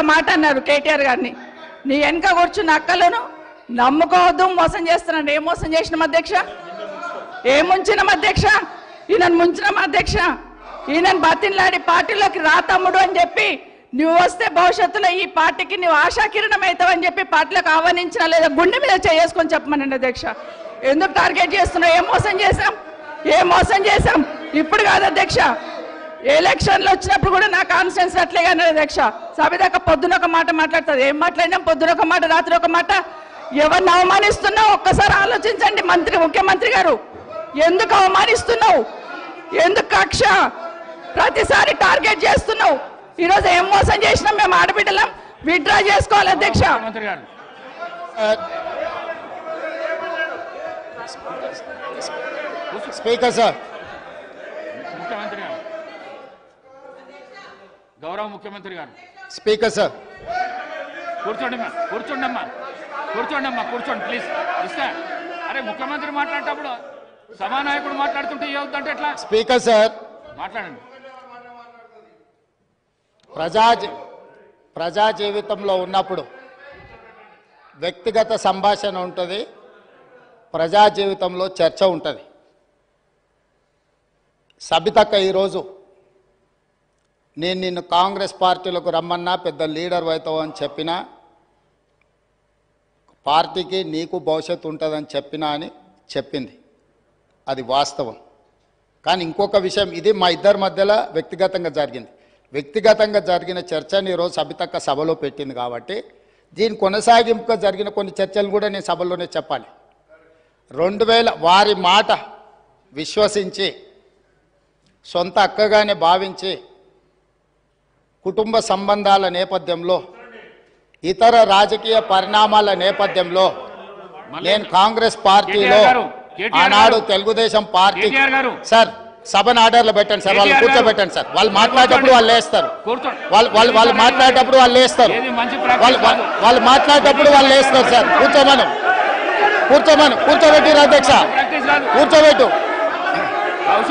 ఒక మాట అన్నారు కేటీఆర్ గారిని, నీ వెనక కూర్చున్న అక్కలను నమ్ముకోవద్దు, మోసం చేస్తున్నాడు. ఏం మోసం చేసినాం అధ్యక్ష? ఏం ముంచినాం అధ్యక్ష? ఈయనను ముంచినాం అధ్యక్ష. ఈయనను బతిన్లాడి పార్టీలోకి రా తమ్ముడు అని చెప్పి, నువ్వు వస్తే భవిష్యత్తులో ఈ పార్టీకి నువ్వు ఆశాకిరణం అవుతావు అని చెప్పి పార్టీలకు ఆహ్వానించినా లేదా గుండె మీద చేసుకొని చెప్పమనండి అధ్యక్ష. ఎందుకు టార్గెట్ చేస్తున్నావు? ఏం మోసం చేశాం? ఏం మోసం చేశాం? ఇప్పుడు కాదు అధ్యక్ష, ఎలక్షన్లు వచ్చినప్పుడు కూడా నా కాన్స్టిట్యూన్సీ అట్లే కానీ అధ్యక్ష. సభ దాకా పొద్దున ఒక మాట మాట్లాడుతుంది. ఏం మాట్లాడినాం? పొద్దున ఒక మాట, రాత్రి ఒక మాట. ఎవరిని అవమానిస్తున్నావు ఒక్కసారి ఆలోచించండి ముఖ్యమంత్రి గారు. ఎందుకు అవమానిస్తున్నావు? ఎందుకు కక్ష? ప్రతిసారి టార్గెట్ చేస్తున్నావు. ఈరోజు ఏం మోసం చేసినాం? మేము ఆడబిడ్డలం విత్డ్రా చేసుకోవాలి అధ్యక్ష. స్పీకర్ సార్, ముఖ్యమంత్రి గారు, గౌరవ ముఖ్యమంత్రి గారు, స్పీకర్ సార్, కూర్చోండి కూర్చోండి ప్లీజ్. ఇస్తా. అరే ముఖ్యమంత్రి మాట్లాడేటప్పుడు సభానాయకుడు మాట్లాడుతుంటే ఏవద్దంటే ఎట్లా? స్పీకర్ సార్, మాట్లాడండి. ప్రజా జీవితంలో ఉన్నప్పుడు వ్యక్తిగత సంభాషణ ఉంటుంది, ప్రజా జీవితంలో చర్చ ఉంటుంది. సబితక్క ఈరోజు నేను నిన్ను కాంగ్రెస్ పార్టీలకు రమ్మన్నా, పెద్ద లీడర్ అవుతావు అని చెప్పినా, పార్టీకి నీకు భవిష్యత్తు ఉంటుందని చెప్పినా అని చెప్పింది. అది వాస్తవం. కానీ ఇంకొక విషయం, ఇది మా ఇద్దరి మధ్యలో వ్యక్తిగతంగా జరిగింది. వ్యక్తిగతంగా జరిగిన చర్చని ఈరోజు సబితక్క సభలో పెట్టింది కాబట్టి దీని కొనసాగింపుగా జరిగిన కొన్ని చర్చలు కూడా నేను సభలోనే చెప్పాలి. 2000 వారి మాట విశ్వసించి సొంత అక్కగానే భావించి కుటుంబ సంబంధాల నేపథ్యంలో, ఇతర రాజకీయ పరిణామాల నేపథ్యంలో నేను కాంగ్రెస్ పార్టీలో ఆనాడు తెలుగుదేశం పార్టీ సార్ సభను ఆర్డర్లో పెట్టండి సార్, వాళ్ళు కూర్చోబెట్టండి సార్. వాళ్ళు మాట్లాడేటప్పుడు వాళ్ళు లేస్తారు, వాళ్ళు మాట్లాడేటప్పుడు వాళ్ళు లేస్తారు, వాళ్ళు మాట్లాడేటప్పుడు వాళ్ళు లేస్తారు సార్. కూర్చోబెట్టిరు అధ్యక్ష,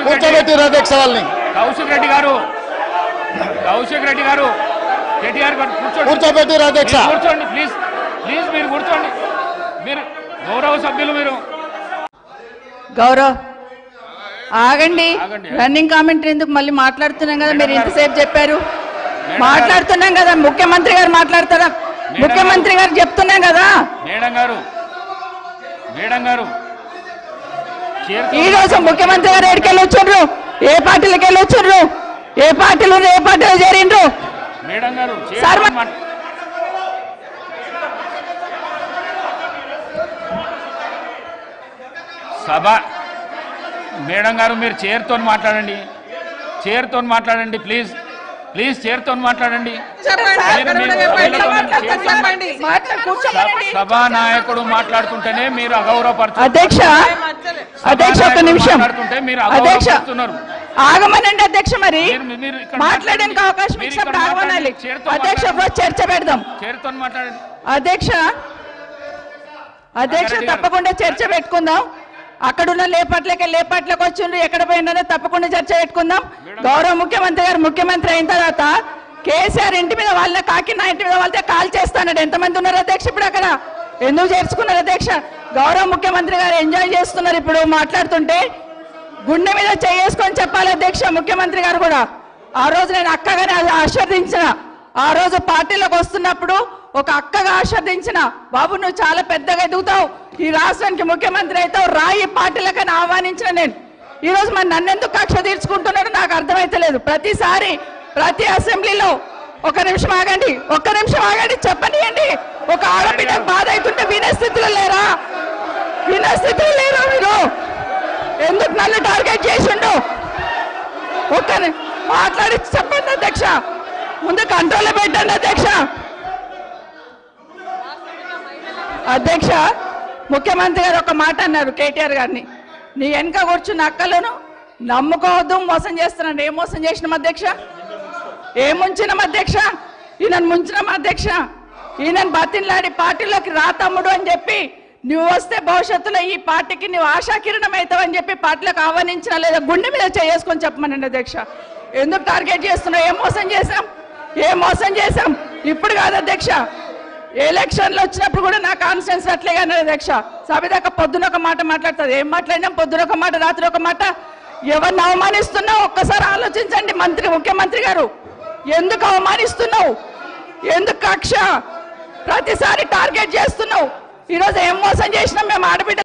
కూర్చోబెట్టిరు అధ్యక్ష వాళ్ళని. కౌశిక్ రెడ్డి గారు కేటీఆర్ గారు కూర్చోబెట్టిరు అధ్యక్ష. కూర్చోండి ప్లీజ్ మీరు కూర్చోండి. మీరు గౌరవ సభ్యులు, మీరు ఆగండి. రన్నింగ్ కామెంటరీ ఎందుకు? మళ్ళీ మాట్లాడుతున్నాం కదా, మీరు ఇంతసేపు చెప్పారు. మాట్లాడుతున్నాం కదా, ముఖ్యమంత్రి గారు మాట్లాడతారా? ముఖ్యమంత్రి గారు చెప్తున్నాం కదా. మేడం గారు ఈ రోజు ముఖ్యమంత్రి గారు ఎక్కడికి వచ్చిండ్రు? ఏ పార్టీలకు వెళ్ళి వచ్చిండ్రు? ఏ పార్టీలో చేరిండ్రు? మేడం గారు సభ మేడం గారు మీరు చైర్తో మాట్లాడండి ప్లీజ్ చైర్తో మాట్లాడండి. సభానాయకుడు మాట్లాడుతుంటేనే మీరు అగౌరవపరుస్తున్నారు. అధ్యక్ష ఒక్క నిమిషం, ఆగమనండి అధ్యక్ష. మరి మాట్లాడడానికి అవకాశం ఇచ్చినప్పుడు ఆగమనాలి అధ్యక్ష. చర్చ పెడదాం. చైర్తో మాట్లాడండి అధ్యక్ష. తప్పకుండా చర్చ పెట్టుకుందాం. అక్కడున్న లేపాట్లకు వచ్చిండ్రు, ఎక్కడ పోయిందో తప్పకుండా చర్చ పెట్టుకుందాం. గౌరవ ముఖ్యమంత్రి గారు ముఖ్యమంత్రి అయిన తర్వాత కేసీఆర్ ఇంటి మీద వాళ్ళ కాకినా ఇంటి మీద వాళ్ళతో కాల్ చేస్తాడు. ఎంతమంది ఉన్నారు అధ్యక్ష ఇప్పుడు అక్కడ? ఎందుకు చేర్చుకున్నారు అధ్యక్ష? గౌరవ ముఖ్యమంత్రి గారు ఎంజాయ్ చేస్తున్నారు. ఇప్పుడు మాట్లాడుతుంటే గుండె మీద చేసుకొని చెప్పాలి అధ్యక్ష. ముఖ్యమంత్రి గారు కూడా ఆ రోజు నేను అక్కగానే ఆశీర్వదించిన, ఆ రోజు పార్టీలోకి వస్తున్నప్పుడు ఒక అక్కగా ఆశీర్వదించిన, బాబు నువ్వు చాలా పెద్దగా ఎదుగుతావు, ఈ రాష్ట్రానికి ముఖ్యమంత్రి అవుతావు, రాయి పార్టీలకని ఆహ్వానించిన నేను. ఈ రోజు మరి నన్నెందుకు కక్ష తీర్చుకుంటున్నాడు నాకు అర్థమైతలేదు. ప్రతిసారి ప్రతి అసెంబ్లీలో ఒక్క నిమిషం ఆగండి చెప్పనియండి. ఒక ఆడబిడ్డకు బాధ అవుతుంటే వినే స్థితిలో లేరా మీరు? ఎందుకు నన్ను టార్గెట్ చేసిండు? ఒక్క మాట్లాడి చెప్పండి అధ్యక్ష. ముందు కంట్రోల్లో పెట్టండి అధ్యక్ష. ముఖ్యమంత్రి గారు ఒక మాట అన్నారు కేటీఆర్ గారిని, నీ వెనక కూర్చున్న అక్కలను నమ్ముకోవద్దు, మోసం చేస్తున్నాడు. ఏం మోసం చేసినాం అధ్యక్ష? ఏం ముంచినాం అధ్యక్ష? ఈయనను ముంచినాం అధ్యక్ష. ఈయనను బతిన్లాడి పార్టీలోకి రా తమ్ముడు అని చెప్పి, నువ్వు వస్తే భవిష్యత్తులో ఈ పార్టీకి నువ్వు ఆశాకిరణం అవుతావు అని చెప్పి పార్టీలకు ఆహ్వానించినా లేదా గుండె మీద చేసుకొని చెప్పమనండి అధ్యక్ష. ఎందుకు టార్గెట్ చేస్తున్నావు? ఏం మోసం చేశాం? ఇప్పుడు కాదు అధ్యక్ష, ఎలక్షన్లు వచ్చినప్పుడు కూడా నా కాన్ఫిడెన్స్ అట్లేగా అధ్యక్ష. సభదాకా పొద్దున ఒక మాట మాట్లాడుతుంది, ఏం మాట్లాడినాం? పొద్దున ఒక మాట, రాత్రి ఒక మాట. ఎవరిని అవమానిస్తున్నావు ఒక్కసారి ఆలోచించండి ముఖ్యమంత్రి గారు. ఎందుకు అవమానిస్తున్నావు? ఎందుకు కక్ష? ప్రతిసారి టార్గెట్ చేస్తున్నావు. ఈరోజు ఏం మోసం చేసినాం మేము ఆడబిడ్డ